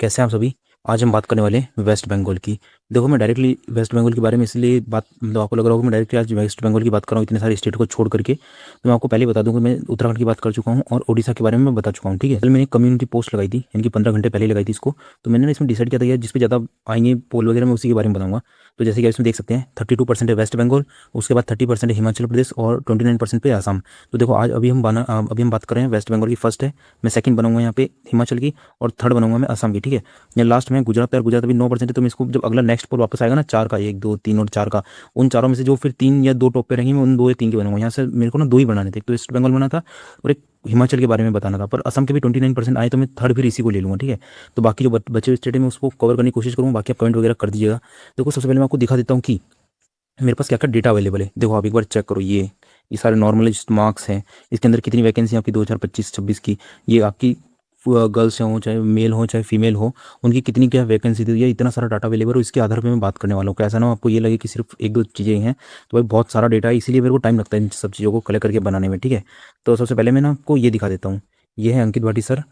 कैसे हैं आप सभी। आज हम बात करने वाले हैं वेस्ट बंगाल की। देखो, मैं डायरेक्टली वेस्ट बंगाल के बारे में इसलिए बात आपको लग रहा होगा मैं डायरेक्टली आज वेस्ट बंगाल की बात कर रहा हूँ इतने सारे स्टेट को छोड़ करके। तो मैं आपको पहले बता दूं कि मैं उत्तराखंड की बात कर चुका हूँ और ओडिशा के बारे में मैं बता चुका हूँ। ठीक है, कल मैंने कम्युनिटी पोस्ट लगाई थी, इनकी 15 घंटे पहले लगाई थी इसको। तो मैंने ना इसमें डिसाइड किया था यार जिस पे ज़्यादा आएंगे पोल वगैरह, मैं उसी के बारे में बताऊंगा। तो जैसे कि आप इसमें देख सकते हैं 32% है वेस्ट बंगाल, उसके बाद 30% है हिमाचल प्रदेश और 29% पे आसाम। तो देखो आज अभी हम बात कर रहे हैं वेस्ट बंगाल की। फर्स्ट है, मैं सेकंड बनूंगा यहाँ पे हिमाचल की, और थर्ड बनूंगा मैं असम की। ठीक है, या लास्ट में गुजरात है, और गुजरात अभी 9% है। तो मैं इसको जब अगला नेक्स्ट पोल वापस आएगा ना, चार का, एक दो तीन और चार का, उन चारों में से जो फिर तीन या दो टॉप पे रहेंगे मैं उन दो या तीन के बनूंगा। यहाँ से मेरे को ना दो ही बनाने थे, एक तो वेस्ट बंगाल बना था और एक हिमाचल के बारे में बताना था। पर असम के भी 29% आए तो मैं थर्ड फिर इसी को ले लूँगा। ठीक है, तो बाकी जो बचे हुए स्टेट है मैं उसको कवर करने की कोशिश करूँगा। बाकी आप कमेंट वगैरह कर दीजिएगा। देखो, सबसे पहले मैं आपको दिखा देता हूँ कि मेरे पास क्या क्या डेटा अवेलेबल है। देखो आप एक बार चेक करो, ये सारे नॉर्मलाइज्ड मार्क्स हैं। इसके अंदर कितनी वैकेंसी आपकी 2025-26 की, ये आपकी गर्ल्स हो चाहे मेल हो चाहे फीमेल हो, उनकी कितनी क्या वैकेंसी थी, ये इतना सारा डाटा अवेलेबल है। इसके आधार पे मैं बात करने वाला हूँ। कैसा ना आपको ये लगे कि सिर्फ एक दो चीज़ें हैं, तो भाई बहुत सारा डेटा है, इसीलिए मेरे को टाइम लगता है इन सब चीज़ों को कलेक्ट करके बनाने में। ठीक है, तो सबसे पहले मैं ना आपको ये दिखा देता हूँ। ये है अंकित भाटी सर,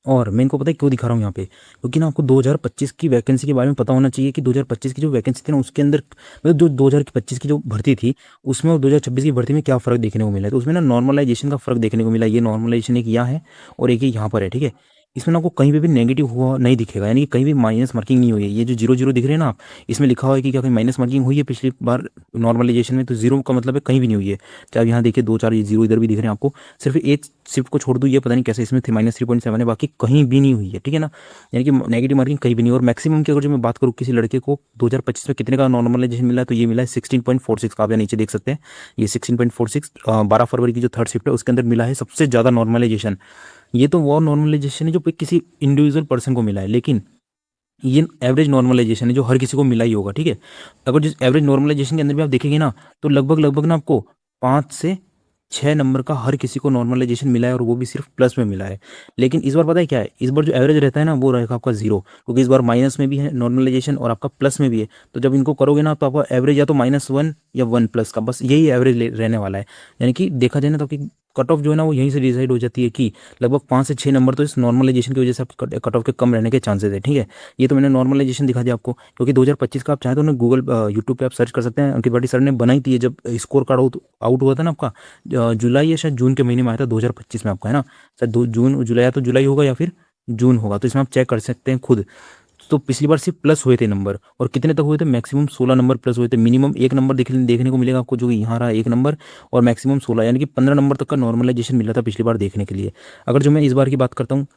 और मैं इनको पता है क्यों दिखा रहा हूँ यहाँ पे, क्योंकि ना आपको 2025 की वैकेंसी के बारे में पता होना चाहिए कि 2025 की जो वैकेंसी थी ना उसके अंदर, मतलब जो 2025 की जो भर्ती थी उसमें और 2026 की भर्ती में क्या फ़र्क देखने को मिला है। तो उसमें ना नॉर्मलाइजेशन का फ़र्क देखने को मिला। ये नॉर्मलाइजेशन एक यहाँ है और एक ही यहाँ पर है। ठीक है, इसमें ना आपको कहीं पे भी नेगेटिव हुआ नहीं दिखेगा, यानी कि कहीं भी माइनस मार्किंग नहीं हुई है। ये जो जीरो जीरो दिख रहे हैं ना आप, इसमें लिखा हुआ है कि क्या कहीं माइनस मार्किंग हुई है पिछली बार नॉर्मलाइजेशन में, तो जीरो का मतलब है कहीं भी नहीं हुई है। चाहे आप यहाँ देखिए दो चार ये जीरो इधर भी दिख रहे हैं आपको, सिर्फ एक शिफ्ट को छोड़ दूँ, ये पता नहीं कैसे इसमें -3.7 है, बाकी कहीं भी नहीं हुई है। ठीक है ना, यानी कि नेगेटिव मार्किंग कहीं भी नहीं। और मैक्सिमम की अगर जो मैं बात करूँ किसी लड़के को 2025 में कितने का नॉर्मलाइजेशन मिला है, तो ये मिला है 16.46 का। आप यहाँ नीचे देख सकते हैं, ये 16.46 12 फरवरी की जो थर्ड शिफ्ट है उसके अंदर मिला है सबसे ज़्यादा नॉर्मलाइजेशन। ये तो वो नॉर्मलाइजेशन है जो किसी इंडिविजुअल पर्सन को मिला है, लेकिन ये एवरेज नॉर्मलाइजेशन है जो हर किसी को मिला ही होगा। ठीक है, अगर जिस एवरेज नॉर्मलाइजेशन के अंदर भी आप देखेंगे ना, तो लगभग लगभग ना आपको 5 से 6 नंबर का हर किसी को नॉर्मलाइजेशन मिला है, और वो भी सिर्फ प्लस में मिला है। लेकिन इस बार पता है क्या है, इस बार जो एवरेज रहता है ना वो रहेगा आपका जीरो, क्योंकि इस बार माइनस में भी है नॉर्मलाइजेशन और आपका प्लस में भी है। तो जब इनको करोगे ना तो आपका एवरेज या तो -1 या 1+ का, बस यही एवरेज रहने वाला है। यानी कि देखा जाए ना तो आपकी कट ऑफ जो है ना वो यहीं से डिसाइड हो जाती है कि लगभग 5 से 6 नंबर तो इस नॉर्मलाइजेशन की वजह से आपके कट ऑफ के कम रहने के चांसेस है। ठीक है, ये तो मैंने नॉर्मलाइजेशन दिखा दिया आपको, क्योंकि 2025 का आप चाहें तो ना गूगल यूट्यूब पे आप सर्च कर सकते हैं। अंकित भाटी सर ने बनाई थी ये, जब स्कोर कार्ड आउट हुआ था ना आपका, जुलाई या शायद जून के महीने में आया था 2025 में आपका, है ना। शायद जून जुलाई, या तो जुलाई होगा या फिर जून होगा, तो इसमें आप चेक कर सकते हैं खुद। तो पिछली बार सिर्फ प्लस हुए थे नंबर, और कितने तक हुए थे, मैक्सिमम 16 नंबर प्लस हुए थे। मिनिमम एक नंबर देखने को मिलेगा आपको, जो कि यहाँ रहा एक नंबर, और मैक्सिमम 16, यानी कि 15 नंबर तक का नॉर्मलाइजेशन मिला था पिछली बार देखने के लिए। अगर जो मैं इस बार की बात करता हूँ,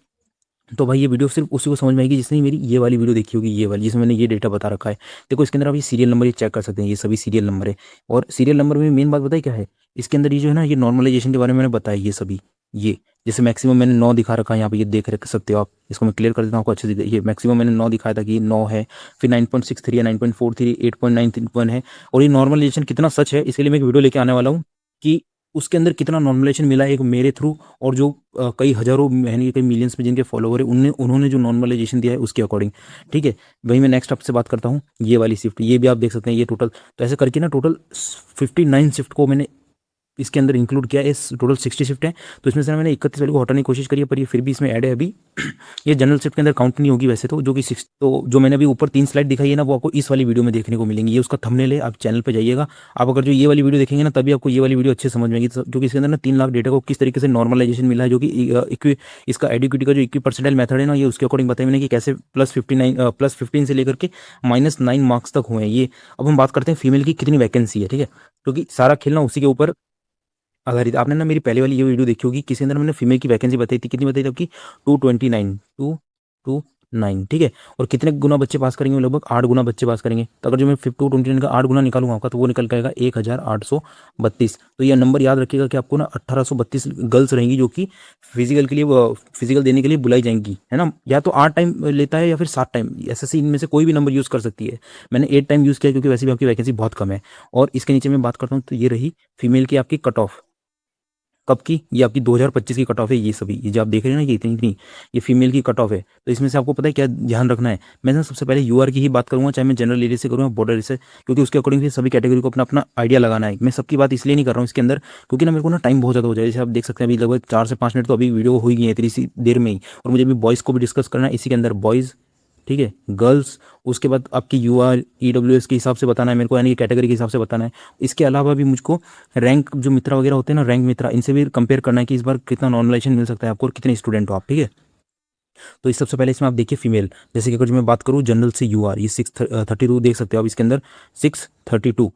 तो भाई ये वीडियो सिर्फ उसी को समझ में आएगी जिसने मेरी ये वाली वीडियो देखी होगी, ये वाली जिसमें मैंने ये डेटा बता रखा है। देखो इसके अंदर आप ये सीरियल नंबर ये चेक कर सकते हैं, ये सभी सीरियल नंबर है। और सीरियल नंबर में मेन बात बताइए क्या है, इसके अंदर ये जो है ना, ये नॉर्मलाइजेशन के बारे में मैंने बताया, ये सभी, ये जैसे मैक्सिमम मैंने 9 दिखा रखा है यहाँ पे, ये देख रख सकते हो आप। इसको मैं क्लियर कर देता हूँ आपको अच्छे से। ये मैक्सिमम मैंने 9 दिखाया था कि ये 9 है, फिर 9.63 है, 9.43, 8.91 है। और ये नॉर्मलाइजेशन कितना सच है, इसके लिए मैं एक वीडियो लेके आने वाला हूँ कि उसके अंदर कितना नॉर्मलाइजेशन मिला है एक मेरे थ्रू, और जो कई हज़ारों यानी कई मिलियंस में जिनके फॉलोवर है उन्होंने जो नॉर्मलाइजेशन दिया है उसके अकॉर्डिंग। ठीक है, वही मैं नेक्स्ट आपसे बात करता हूँ, ये वाली शिफ्ट, ये भी आप देख सकते हैं, ये टोटल, तो ऐसे करके ना टोटल 59 शिफ्ट को मैंने इसके अंदर इंक्लूड किया है। इस टोटल 60 शिफ्ट है, तो इसमें से मैंने 31 वाले को हटाने की कोशिश करी है, पर ये फिर भी इसमें ऐड है अभी। ये जनरल शिफ्ट के अंदर काउंट नहीं होगी वैसे तो, जो कि 6, तो जो मैंने अभी ऊपर 3 स्लाइड दिखाई है ना वो आपको इस वाली वीडियो में देखने को मिलेंगी। ये उसका थंबनेल है, आप चैनल पे जाइएगा। आप अगर जो ये वाली वीडियो देखेंगे ना तभी आपको ये वाली वीडियो अच्छे समझ में आएगी, क्योंकि इसके अंदर ना 3 लाख डेटा को किस तरीके से नॉर्मलाइजेशन मिला है, जो कि इसका एडिक्विटी का जो इक्वी परसेंटाइल मेथड है ना, ये उसके अकॉर्डिंग बताया मैंने कि कैसे +15 से लेकर के -9 मार्क्स तक हुए हैं ये। अब हम बात करते हैं फीमेल की कितनी वैकेंसी है। ठीक है, क्योंकि सारा खेलना उसी के ऊपर आधारित। आपने ना मेरी पहले वाली ये वीडियो देखी होगी, किसी अंदर मैंने फीमेल की वैकेंसी बताई थी, कितनी बताई थी आपकी, 229। ठीक है, और कितने गुना बच्चे पास करेंगे, लगभग 8 गुना बच्चे पास करेंगे। तो अगर जो मैं 229 का 8 गुना निकालूंगा आपका, तो वो निकल के आएगा 1832। तो ये नंबर याद रखिएगा कि आपको ना 1832 गर्ल्स रहेंगी जो कि फिजिकल के लिए फिजिकल देने के लिए बुलाई जाएंगी, है ना। या तो 8 टाइम लेता है या फिर 7 टाइम, एसएससी इनमें से कोई भी नंबर यूज़ कर सकती है। मैंने 8 टाइम यूज़ किया क्योंकि वैसे भी आपकी वैकेंसी बहुत कम है। और इसके नीचे मैं बात करता हूँ, तो ये रही फीमेल की आपकी कट ऑफ। कब की, ये आपकी 2025 की कट ऑफ है। ये सभी ये जो आप देख रहे हैं ना, ये इतनी इतनी ये फीमेल की कट ऑफ है। तो इसमें से आपको पता है क्या ध्यान रखना है। मैं ना सबसे पहले यूआर की ही बात करूंगा, चाहे मैं जनरल एरिया से करूँ बॉर्डर से, क्योंकि उसके अकॉर्डिंग से सभी कैटेगरी को अपना अपना आइडिया लगाना है। मैं सबकी बात इसलिए नहीं कर रहा हूँ इसके अंदर, क्योंकि ना मेरे को ना टाइम बहुत ज़्यादा हो जाए। जैसे आप देख सकते हैं अभी लगभग 4 से 5 मिनट तो अभी वीडियो हो ही गई है इतनी सी देर में ही, और मुझे अभी बॉयज़ को भी डिस्कस करना है इसी के अंदर, बॉयज़, ठीक है, गर्ल्स, उसके बाद आपकी यूआर ईडब्ल्यूएस के हिसाब से बताना है मेरे को, यानी कि कैटेगरी के हिसाब से बताना है। इसके अलावा भी मुझको रैंक जो मित्रा वगैरह होते हैं ना, रैंक मित्रा, इनसे भी कंपेयर करना है कि इस बार कितना नॉर्मलाइजेशन मिल सकता है आपको और कितने स्टूडेंट हो आप, ठीक है। तो इस सबसे पहले इसमें आप देखिए फीमेल, जैसे कि अगर जो मैं बात करूँ जनरल से यूआर, ये 632 देख सकते हो आप इसके अंदर, 632।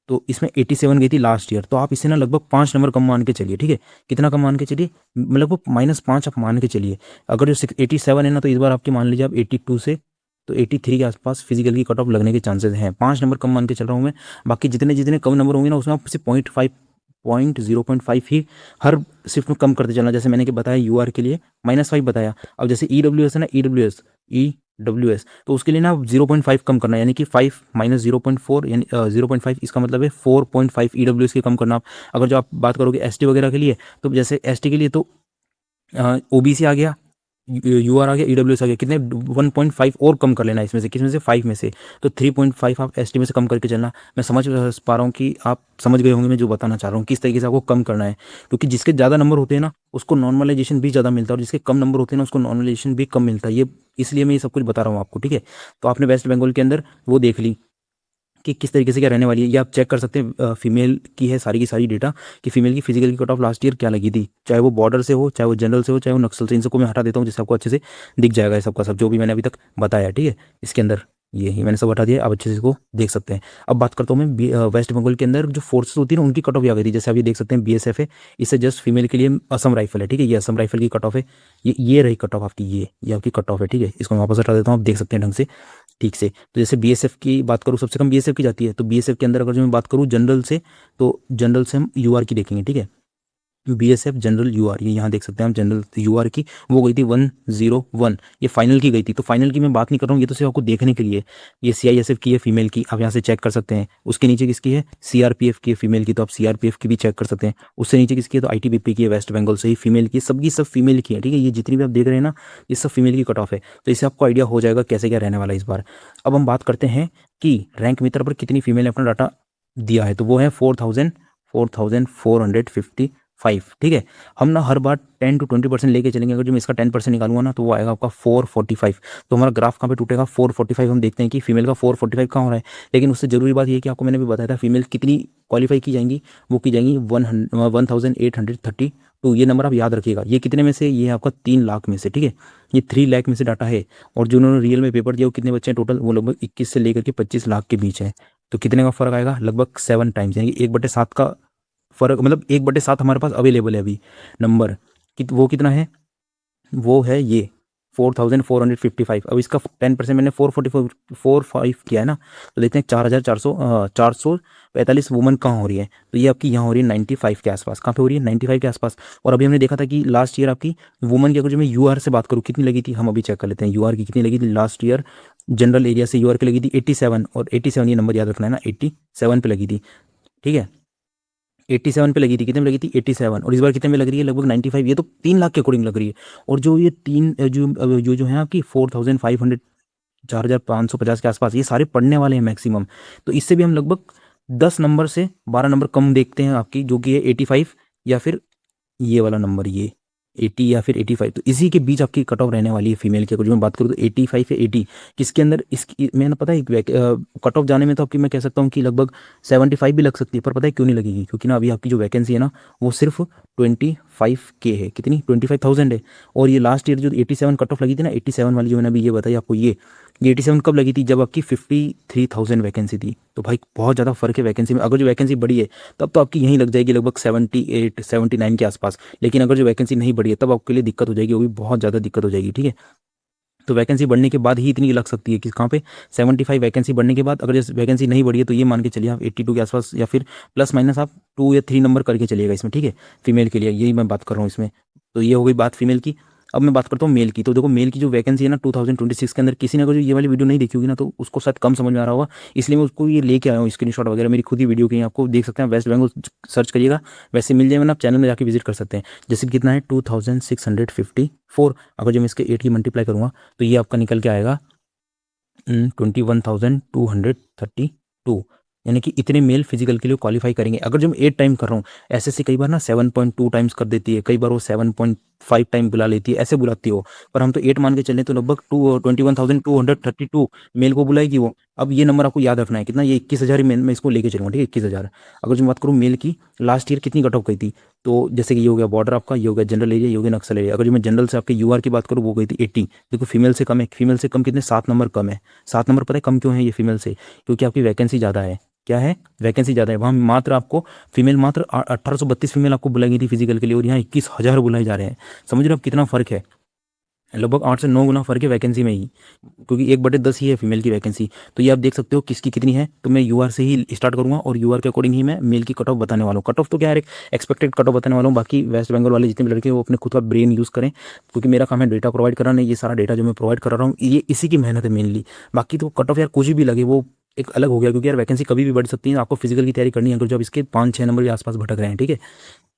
तो इसमें 87 गई थी लास्ट ईयर, तो आप इसे ना लगभग 5 नंबर कम मान के चलिए, ठीक है। कितना कम मान के चलिए, लगभग -5 आप मान के चलिए। अगर जो 87 है ना, तो इस बार आपके मान लीजिए आप 82 से तो 83 के आसपास फिजिकल की कट ऑफ लगने के चांसेस हैं। 5 नंबर कम मान के चल रहा हूँ मैं। बाकी जितने जितने कम नंबर होंगे ना, उसमें आप सिर्फ 0.5 ही हर शिफ्ट में कम करते चलना। जैसे मैंने कि बताया यूआर के लिए -5 बताया। अब जैसे ईडब्ल्यूएस है ना, ईडब्ल्यूएस तो उसके लिए ना 0.5 कम करना है, यानी कि 5 - 0.4 यानी 0.5, इसका मतलब है 4.5 ईडब्ल्यूएस के कम करना आप। अगर जो आप बात करोगे एसटी वगैरह के लिए, तो जैसे एसटी के लिए तो ओबीसी आ गया, यूआर आ गया, ईडब्ल्यूएस आ गया, कितने 1.5 और कम कर लेना है इसमें से, किसमें से 5 में से, तो 3.5 आप एसटी में से कम करके चलना। मैं समझ पा रहा हूँ कि आप समझ गए होंगे मैं जो बताना चाह रहा हूँ, किस तरीके से आपको कम करना है। क्योंकि जिसके ज़्यादा नंबर होते हैं ना, उसको नॉर्मलाइजेशन भी ज़्यादा मिलता है, और जिसके कम नंबर होते हैं ना, उसको नॉर्मलाइजेशन भी कम मिलता है। ये इसलिए मैं ये सब कुछ बता रहा हूँ आपको, ठीक है। तो आपने वेस्ट बंगाल के अंदर वो देख ली कि किस तरीके से क्या रहने वाली है। ये आप चेक कर सकते हैं, फीमेल की है सारी की सारी डेटा, कि फीमेल की फिजिकल की कट ऑफ लास्ट ईयर क्या लगी थी, चाहे वो बॉर्डर से हो, चाहे वो जनरल से हो, चाहे वो नक्सल से। इन सबको मैं हटा देता हूँ जिससे आपको अच्छे से दिख जाएगा ये सबका सब जो भी मैंने अभी तक बताया, ठीक है। इसके अंदर ये मैंने सब हटा दिया, आप अच्छे से इसको देख सकते हैं। अब बात करता हूँ मैं वेस्ट बंगाल के अंदर जो फोर्सेस होती है ना, उनकी कट ऑफ क्या गई थी। जैसे आप ये देख सकते हैं बीएसएफ है, इससे जस्ट फीमेल के लिए असम राइफल है, ठीक है। ये असम राइफल की कट ऑफ है, ये रही कट ऑफ आपकी, ये आपकी कट ऑफ है, ठीक है। इसको मैं वापस हटा देता हूँ, आप देख सकते हैं ढंग से ठीक से। तो जैसे बीएसएफ की बात करूँ, सबसे कम बीएसएफ की जाती है। तो बीएसएफ के अंदर अगर जो मैं बात करूँ जनरल से, तो जनरल से हम यूआर की देखेंगे, ठीक है। बीएसएफ जनरल यूआर, ये यहाँ देख सकते हैं हम जनरल यूआर की, वो गई थी 101, ये फाइनल की गई थी। तो फाइनल की मैं बात नहीं कर रहा हूँ, ये तो सिर्फ आपको देखने के लिए। ये सीआईएसएफ की है फीमेल की, आप यहाँ से चेक कर सकते हैं। उसके नीचे किसकी है, सीआरपीएफ की है फीमेल की, तो आप सीआरपीएफ की भी चेक कर सकते हैं। उससे नीचे किसकी है, तो आईटीबीपी की है, वेस्ट बंगाल से ही फीमेल की, सबकी सब फीमेल की है, ठीक है। ये जितनी भी आप देख रहे हैं ना, ये सब फीमेल की कट ऑफ है। तो इससे आपको आइडिया हो जाएगा कैसे क्या रहने वाला है इस बार। अब हम बात करते हैं कि रैंक मित्र पर कितनी फीमेल ने अपना डाटा दिया है। तो वो है 4455, ठीक है। हम ना हर बार 10 to 20% लेके चलेंगे। अगर जो मैं इसका 10% निकालूंगा ना, तो वो आएगा आपका 445। तो हमारा ग्राफ कहाँ पे टूटेगा, 445। हम देखते हैं कि फीमेल का 445 कहाँ हो रहा है। लेकिन उससे जरूरी बात ये है कि आपको मैंने भी बताया था, फीमेल कितनी क्वालिफाई की जाएंगी, वो की जाएंगी 1832। तो ये नंबर आप याद रखिएगा। ये कितने में से, ये आपका 3 लाख में से, ठीक है। ये 3 लाख में से डाटा है। और जो उन्होंने रियल में पेपर दिया, वो कितने बच्चे हैं टोटल, वो लगभग 21 से लेकर के 25 लाख के बीच है। तो कितने का फर्क आएगा, लगभग 7 टाइम्स, यानी कि 1/7 का फर्क, मतलब 1/7 हमारे पास अवेलेबल है अभी नंबर। वो कितना है, वो है ये 4455। अब इसका 10% मैंने 445 किया है ना, तो देखते हैं 4,445 वुमन कहाँ हो रही है। तो ये आपकी यहाँ हो रही है 95 के आसपास। कहाँ पे हो रही है, 95 के आसपास। और अभी हमने देखा था कि लास्ट ईयर आपकी वुमन की, अगर जो मैं यूआर से बात करूँ कितनी लगी थी, हम अभी चेक कर लेते हैं यूआर की कितनी लगी थी लास्ट ईयर। जनरल एरिया से यूआर की लगी थी 87, और 87 ये नंबर याद रखना है ना, 87 पे लगी थी, ठीक है। 87 पे लगी थी, कितने में लगी थी, 87। और इस बार कितने में लग रही है, लगभग 95। ये तो 3 लाख के अकॉर्डिंग लग रही है। और जो ये तीन जो है आपकी 4500, 4550 के आसपास, ये सारे पढ़ने वाले हैं मैक्सिमम। तो इससे भी हम लगभग 10 नंबर से 12 नंबर कम देखते हैं आपकी, जो कि है 85, या फिर ये वाला नंबर, ये 80 या फिर 85। तो इसी के बीच आपकी कट ऑफ रहने वाली है फीमेल की। अगर जो मैं बात करूँ तो 85 या 80, किसके अंदर इसकी मैंने पता है कट ऑफ जाने में तो आपकी मैं कह सकता हूँ कि लगभग 75 भी लग सकती है। पर पता है क्यों नहीं लगेगी, क्योंकि ना अभी आपकी जो वैकेंसी है ना, वो सिर्फ 25K है, कितनी 25,000 है। और ये लास्ट ईयर जो 87 कट ऑफ लगी थी ना, 87 वाली जो मैंने अभी ये बताई आपको, ये 87 कब लगी थी, जब आपकी 53,000 वैकेंसी थी। तो भाई बहुत ज़्यादा फर्क है वैकेंसी में। अगर जो वैकेंसी बढ़ी है, तब तो आपकी यहीं लग जाएगी लगभग 78 79 के आसपास। लेकिन अगर जो वैकेंसी नहीं बढ़ी है, तब आपके लिए दिक्कत हो जाएगी, वो भी बहुत ज़्यादा दिक्कत हो जाएगी, ठीक है। तो वैकेंसी बढ़ने के बाद ही इतनी लग सकती है, कि कहाँ पे 75 वैकेंसी बढ़ने के बाद। अगर जैसे वैकेंसी नहीं बढ़ी है, तो ये मान के चलिए आप 82 के आसपास, या फिर प्लस माइनस आप 2 या 3 नंबर करके चलिएगा इसमें, ठीक है। फीमेल के लिए यही मैं बात कर रहा हूँ इसमें। तो ये हो गई बात फीमेल की। अब मैं बात करता हूँ मेल की। तो देखो मेल की जो वैकेंसी है ना 2026 के अंदर, किसी ने अगर जो ये वाली वीडियो नहीं देखी होगी ना तो उसको शायद कम समझ में आ रहा होगा, इसलिए मैं उसको ये लेके आया हूँ स्क्रीनशॉट वगैरह, मेरी खुद ही वीडियो की, आपको देख सकते हैं वेस्ट बंगाल सर्च करिएगा वैसे मिल जाएगा ना, आप चैनल में जाके विजिट कर सकते हैं। जैसे कि कितना है 2654, अगर जो मैं इसके 8 की मल्टीप्लाई करूँगा तो ये आपका निकल के आएगा 21,232, यानी कि इतने मेल फिजिकल के लिए क्वालिफाई करेंगे। अगर जो मैं 8 टाइम कर रहा हूँ, एसएससी कई बार ना 7.2 टाइम्स कर देती है, कई बार वो 7.5 टाइम बुला लेती है, ऐसे बुलाती हो, पर हम तो 8 मान के चलें तो लगभग 21,232 मेल को बुलाएगी वो। अब ये नंबर आपको याद रखना है कितना, ये 21,000 ही मैं इसको लेके चलूँगा, ठीक है 21,000। अगर जो मैं बात करूँ मेल की, लास्ट ईयर कितनी कट ऑफ गई थी, तो जैसे कि ये हो गया बॉर्डर आपका, ये हो गया जनरल एरिया, ये हो गया नक्सल एरिया। अगर जो मैं जनरल से आपके यूआर की बात करूँ वो गई थी 80। देखो फीमेल से कम है, फीमेल से कम कितने 7 नंबर कम है। 7 नंबर पता है कम क्यों है ये फीमेल से, क्योंकि आपकी वैकेंसी ज़्यादा है। क्या है, वैकेंसी ज़्यादा है, वहाँ मात्र आपको फीमेल मात्र 1832 फीमेल आपको बुलाई गई थी फिजिकल के लिए, और यहाँ 21,000 बुलाए जा रहे हैं। समझ रहे हो आप कितना फ़र्क है, लगभग 8 से 9 गुना फ़र्क है वैकेंसी में ही, क्योंकि 1/10 ही है फीमेल की वैकेंसी। तो ये आप देख सकते हो किसकी कितनी है। तो मैं यूआर से ही स्टार्ट करूंगा और यूआर के अकॉर्डिंग ही मैं मेल की कट ऑफ बताने वाला हूँ। कट ऑफ तो क्या है, एक एक्सपेक्टेड कट ऑफ बताने वाला हूँ। बाकी वेस्ट बंगाल वाले जितने भी लड़के हैं वो अपने खुद का ब्रेन यूज़ करें, क्योंकि मेरा काम है डेटा प्रोवाइड कराना। ये सारा डेटा जो मैं प्रोवाइड कर रहा हूँ ये इसी की मेहनत है मेनली। बाकी तो कट ऑफ यार कुछ भी लगे वो एक अलग हो गया, क्योंकि यार वैकेंसी कभी भी बढ़ सकती है। आपको फिजिकल की तैयारी करनी है अगर जो आप इसके 5-6 नंबर के आसपास भटक रहे हैं, ठीक है।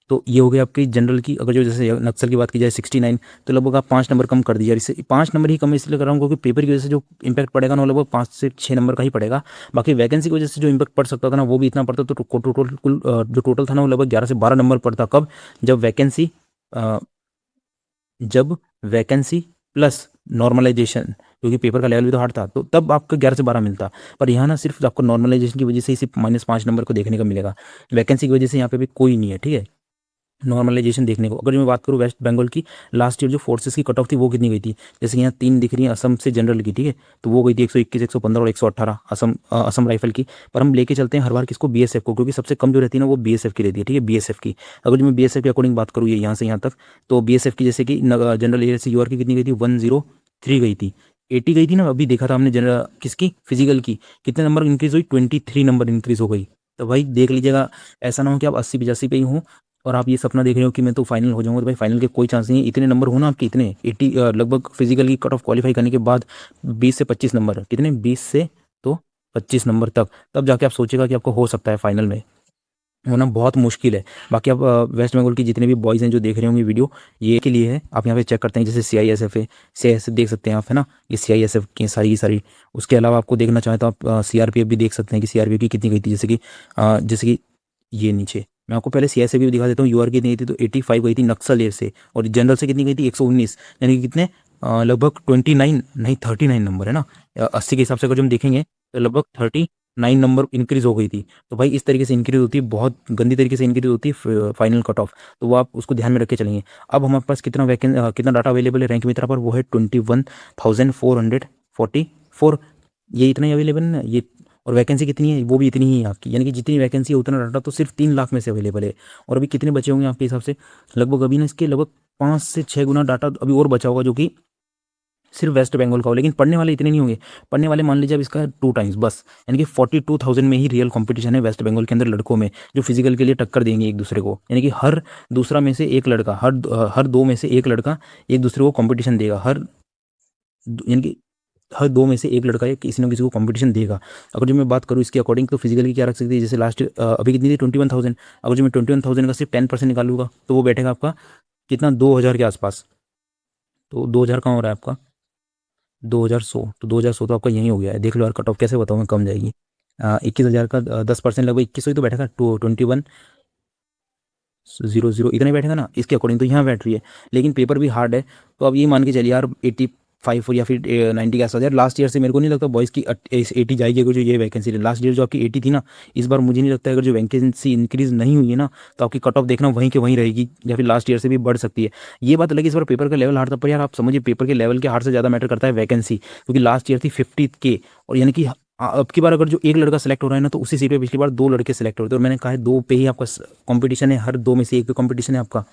तो ये हो गया आपकी जनरल की। अगर जो जैसे नक्सल की बात की जाए 69, तो लगभग आप 5 नंबर कम कर दीजिए। इससे 5 नंबर ही कम इसलिए कर रहा हूँ क्योंकि पेपर की वजह से जो इम्पैक्ट पड़ेगा ना वो लगभग 5 से 6 नंबर का ही पड़ेगा। बाकी वैकेंसी की वजह से जो इम्पैक्ट पड़ सकता था ना वो भी इतना पड़ता, तो टोटल कुल जो टोटल था ना वो लगभग 11 से 12 नंबर पड़ता। कब, जब वैकेंसी जब वैकेंसी प्लस नॉर्मलाइजेशन, क्योंकि पेपर का लेवल भी तो हार्ड था, तो तब आपको 11 से 12 मिलता। पर यहाँ ना सिर्फ आपको नॉर्मलाइजेशन की वजह से ही सिर्फ -5 नंबर को देखने को मिलेगा, वैकेंसी की वजह से यहाँ पे भी कोई नहीं है, ठीक है। नॉर्मलाइजेशन देखने को, अगर मैं बात करूँ वेस्ट बंगाल की, लास्ट ईयर जो फोर्सेस की कट ऑफ थी वो कितनी गई थी, जैसे कि यहाँ 3 दिख रही है असम से जनरल की, ठीक है। तो वो गई थी 121, 115 और 118 असम राइफल की। पर हम लेके चलते हैं हर बार किसको, बीएसएफ को, क्योंकि सबसे कम जो रहती है ना वो बीएसएफ की रहती है, ठीक है बीएसएफ की। अगर जो मैं बीएसएफ के अकॉर्डिंग बात करूँ ये यहाँ से यहाँ तक, तो बीएसएफ की जैसे कि जनरल एरिया से यूआर की कितनी गई थी, 103 गई थी। 80 गई थी ना, अभी देखा था हमने जनरल किसकी, फिजिकल की, कितने नंबर इंक्रीज हुई, 23 नंबर इंक्रीज हो गई। तो भाई देख लीजिएगा, ऐसा ना हो कि आप 80-85 पे ही हों और आप ये सपना देख रहे हो कि मैं तो फाइनल हो जाऊंगा। तो भाई फाइनल के कोई चांस नहीं है। इतने नंबर हो ना आपके, इतने 80 लगभग फिजिकल की कट ऑफ क्वालिफाई करने के बाद 20 से 25 नंबर, कितने 20 से तो 25 नंबर तक, तब जाके आप सोचेगा कि आपको हो सकता है फाइनल में, होना बहुत मुश्किल है। बाकी आप वेस्ट बंगाल की जितने भी बॉयज़ हैं जो देख रहे होंगे वीडियो, ये के लिए है। आप यहाँ पे चेक करते हैं जैसे सीआईएसएफ है, सीआईएसएफ देख सकते हैं आप, है ना, ये सीआईएसएफ की सारी। उसके अलावा आपको देखना चाहें तो आप सीआरपीएफ भी देख सकते हैं कि सीआरपीएफ की कितनी गई थी। जैसे कि ये नीचे मैं आपको पहले सीआईएसएफ भी दिखा देता हूँ। यूआर की कितनी गई थी, तो 85 गई थी नक्सल एयर से, और जनरल से कितनी गई थी 119, यानी कि कितने लगभग 29 नहीं 39 नंबर है ना, 80 के हिसाब से अगर जो हम देखेंगे तो लगभग 39 नंबर इंक्रीज हो गई थी। तो भाई इस तरीके से इंक्रीज होती है, बहुत गंदी तरीके से इंक्रीज होती है फाइनल कट ऑफ, तो वो आप उसको ध्यान में रख के चलेंगे। अब हमारे पास कितना डाटा अवेलेबल है रैंक मित्रा पर, वो है 21,444, ये इतना ही अवेलेबल है ना ये। और वैकेंसी कितनी है, वो भी इतनी ही है आपकी, यानी कि जितनी वैकेंसी है उतना डाटा तो सिर्फ 3 लाख में से अवेलेबल है। और अभी कितने बचे होंगे आपके हिसाब से, लगभग अभी ना इसके लगभग 5 से 6 गुना डाटा अभी और बचा होगा, जो कि सिर्फ वेस्ट बंगाल का हो। लेकिन पढ़ने वाले इतने नहीं होंगे, पढ़ने वाले मान लीजिए अब इसका 2 टाइम्स बस, यानी कि 42,000 में ही रियल कंपटीशन है वेस्ट बंगाल के अंदर लड़कों में, जो फिजिकल के लिए टक्कर देंगे एक दूसरे को। यानी कि हर दूसरा में से एक लड़का, हर 2 में से एक लड़का एक दूसरे को कंपटीशन देगा, यानी कि हर 2 में से एक लड़का किसी न किसी को कंपटीशन देगा। अगर जो मैं बात करूँ इसके अकॉर्डिंग, तो फिजिकल की क्या रख सकती है, जैसे लास्ट अभी कितनी थी 21,000, अगर जो मैं 21,000 का सिर्फ 10% निकालूंगा तो वो बैठेगा आपका कितना, 2,000 के आसपास। तो 2,000 कहाँ हो रहा है आपका, 2,100, तो 2,100 तो आपका यही हो गया है। देख लो यार कट ऑफ कैसे बताऊँ मैं, कम जाएगी। 21,000 का 10% लगभग 2100 ही तो बैठेगा, 21,000 इतना ही बैठेगा ना इसके अकॉर्डिंग, तो यहाँ बैठ रही है। लेकिन पेपर भी हार्ड है, तो अब ये मान के चलिए यार 85 या फिर 90 के आसपास। यार लास्ट ईयर से मेरे को नहीं लगता बॉयज़ की 80 जाएगी अगर जो ये वैकेंसी है। लास्ट ईयर जो आपकी 80 थी ना, इस बार मुझे नहीं लगता अगर जो वैकेंसी इंक्रीज नहीं हुई है ना, तो आपकी कट ऑफ देखना वहीं के वहीं रहेगी, या फिर लास्ट ईयर से भी बढ़ सकती है। ये बात अलग, इस बार पेपर का लेवल हार्ड था, पर यार आप समझिए पेपर के लेवल के हार्ड से ज़्यादा मैटर करता है वैकेंसी, क्योंकि लास्ट ईयर थी 50 के, और यानी कि अब की बार अगर जो एक लड़का सेलेक्ट हो रहा है ना, तो उसी सीट पे पिछली बार 2 लड़के सेलेक्ट होते हैं। और मैंने कहा है 2 पे ही आपका कंपटीशन है, हर 2 में से एक पे कंपटीशन है आपका,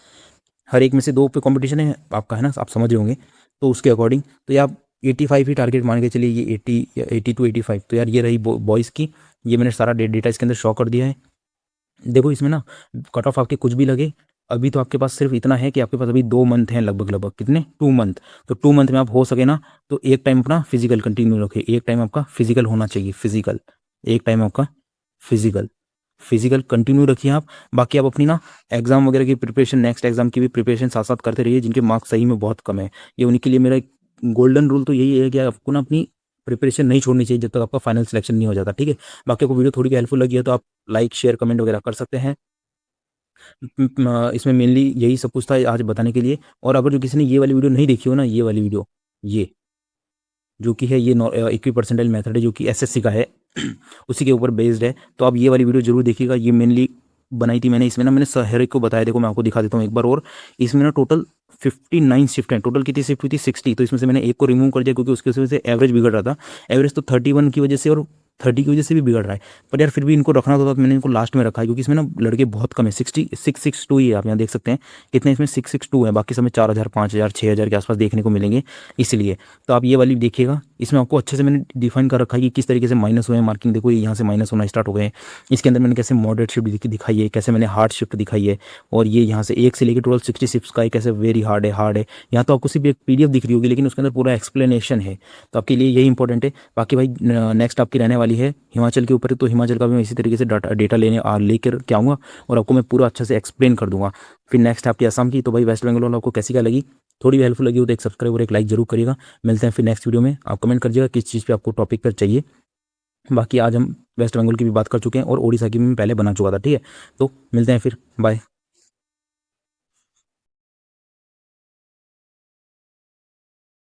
हर एक में से 2 पे कंपटीशन है आपका, है ना, आप समझ रहे होंगे। तो उसके अकॉर्डिंग तो ये आप 85 ही टारगेट मान के चलिए, ये 80 या 82-85। तो यार ये रही बॉयज़ की, ये मैंने सारा डेटा इसके अंदर शो कर दिया है। देखो इसमें ना कट ऑफ आपके कुछ भी लगे, अभी तो आपके पास सिर्फ इतना है कि आपके पास अभी 2 मंथ हैं लगभग लगभग, कितने, 2 मंथ। तो 2 मंथ में आप हो सके ना तो एक टाइम अपना फिजिकल कंटिन्यू रखें, एक टाइम आपका फिजिकल होना चाहिए, फिजिकल, एक टाइम आपका फिजिकल, फिजिकल कंटिन्यू रखिए आप। बाकी आप अपनी ना एग्जाम वगैरह की प्रिपरेशन, नेक्स्ट एग्जाम की भी प्रिपरेशन साथ साथ करते रहिए, जिनके मार्क्स सही में बहुत कम है। ये उन्हीं के लिए मेरा गोल्डन रूल तो यही है कि आपको ना अपनी प्रिपरेशन नहीं छोड़नी चाहिए जब तक आपका फाइनल सिलेक्शन नहीं हो जाता, ठीक है। बाकी आपको वीडियो थोड़ी भी हेल्पफुल लगी है तो आप लाइक शेयर कमेंट वगैरह कर सकते हैं। इसमें मेनली यही सब कुछ था आज बताने के लिए। और अगर जो किसी ने ये वाली वीडियो नहीं देखी हो ना, ये वाली वीडियो, ये जो कि है, ये इक्वी परसेंटाइल मेथड है जो कि एसएससी का है उसी के ऊपर बेस्ड है। तो आप ये वाली वीडियो जरूर देखिएगा। ये मेनली बनाई थी मैंने, इसमें ना मैंने हर एक को बताया, देखो मैं आपको दिखा देता हूँ एक बार और। इसमें ना टोटल 59 शिफ्ट हैं, टोटल कितनी शिफ्ट हुई थी, 60। तो इसमें से मैंने एक को रिमूव कर दिया क्योंकि उसकी वजह से एवरेज बिगड़ रहा था। एवरेज तो 31 की वजह से और 30 की वजह से भी बिगड़ रहा है, पर यार फिर भी इनको रखना तो था, तो मैंने इनको लास्ट में रखा है क्योंकि इसमें ना लड़के बहुत कम है। 662 ही है, आप यहाँ देख सकते हैं कितने इसमें 662 है, बाकी समय 4000 5000 6000 के आसपास देखने को मिलेंगे इसलिए। तो आप ये वाली देखिएगा, इसमें आपको अच्छे से मैंने डिफाइन कर रखा है कि किस तरीके से माइनस हुए हैं मार्किंग। देखो यहाँ से माइनस होना स्टार्ट हो गए हैं। इसके अंदर मैंने कैसे मॉडरेट शिफ्ट दिखाई है, कैसे मैंने हार्ड शिफ्ट दिखाई है, और ये यहाँ से 1 से लेकर टोटल 60 शिफ्ट का है, कैसे वेरी हार्ड है, हार्ड है। यहाँ तो आपको सिर्फ एक पीडीएफ दिख रही होगी लेकिन उसके अंदर पूरा एक्सप्लेनेशन है, तो आपके लिए यही इंपॉर्टेंट है। बाकी भाई नेक्स्ट आपकी रहने वाली है हिमाचल के ऊपर, तो हिमाचल का भी मैं इसी तरीके से डेटा लेकर के आऊँगा और आपको मैं पूरा अच्छे से एक्सप्लेन कर दूंगा। फिर नेक्स्ट आपकी असम की, तो भाई वेस्ट बंगाल वाला आपको कैसी क्या लगी, थोड़ी भी हेल्पफुल लगी हो तो एक सब्सक्राइब और एक लाइक जरूर करिएगा। मिलते हैं फिर नेक्स्ट वीडियो में, आप कमेंट करिएगा किस चीज़ पे आपको टॉपिक पर चाहिए। बाकी आज हम वेस्ट बंगाल की भी बात कर चुके हैं और ओडिशा की भी मैं पहले बना चुका था, ठीक है। तो मिलते हैं फिर, बाय।